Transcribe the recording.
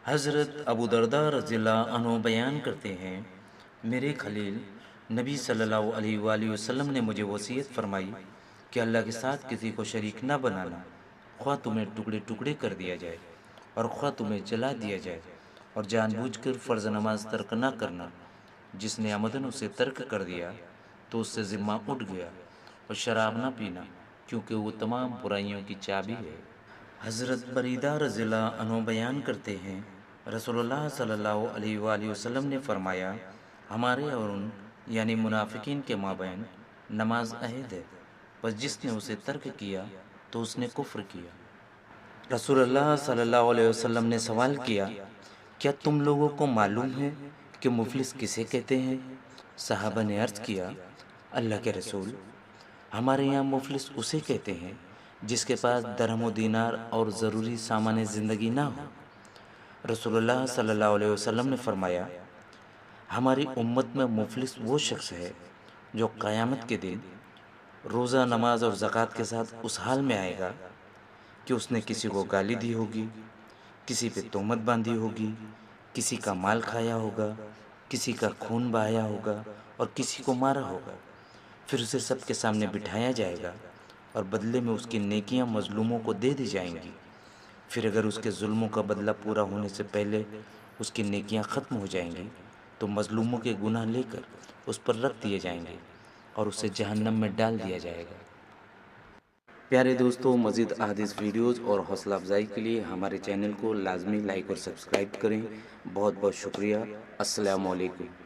حضرت ابو درداء رضی اللہ عنہ بیان کرتے ہیں، میرے خلیل نبی صلی اللہ علیہ وآلہ وسلم نے مجھے وصیت فرمائی کہ اللہ کے ساتھ کسی کو شریک نہ بنانا، خواہ تمہیں ٹکڑے ٹکڑے کر دیا جائے اور خواہ تمہیں جلا دیا جائے، اور جان بوجھ کر فرض نماز ترک نہ کرنا۔ جس نے عمدن اسے ترک کر دیا تو اس سے ذمہ اٹھ گیا، اور شراب نہ پینا کیونکہ وہ تمام برائیوں کی چابی ہے۔ حضرت بریدہ رضی اللہ عنہ بیان کرتے ہیں، رسول اللہ صلی اللہ علیہ وآلہ وسلم نے فرمایا، ہمارے اور ان یعنی منافقین کے مابین نماز عہد ہے، بس جس نے اسے ترک کیا تو اس نے کفر کیا۔ رسول اللہ صلی اللہ علیہ وسلم نے سوال کیا، کیا تم لوگوں کو معلوم ہے کہ مفلس کسے کہتے ہیں؟ صحابہ نے عرض کیا، اللہ کے رسول، ہمارے یہاں مفلس اسے کہتے ہیں جس کے پاس درہم و دینار اور ضروری سامان زندگی نہ ہو۔ رسول اللہ صلی اللہ علیہ وسلم نے فرمایا، ہماری امت میں مفلس وہ شخص ہے جو قیامت کے دن روزہ، نماز اور زکوٰۃ کے ساتھ اس حال میں آئے گا کہ اس نے کسی کو گالی دی ہوگی، کسی پہ تہمت باندھی ہوگی، کسی کا مال کھایا ہوگا، کسی کا خون بہایا ہوگا اور کسی کو مارا ہوگا۔ پھر اسے سب کے سامنے بٹھایا جائے گا اور بدلے میں اس کی نیکیاں مظلوموں کو دے دی جائیں گی۔ پھر اگر اس کے ظلموں کا بدلہ پورا ہونے سے پہلے اس کی نیکیاں ختم ہو جائیں گی تو مظلوموں کے گناہ لے کر اس پر رکھ دیے جائیں گے اور اسے جہنم میں ڈال دیا جائے گا۔ پیارے دوستو، مزید احادیث ویڈیوز اور حوصلہ افزائی کے لیے ہمارے چینل کو لازمی لائک اور سبسکرائب کریں۔ بہت بہت شکریہ۔ السلام علیکم۔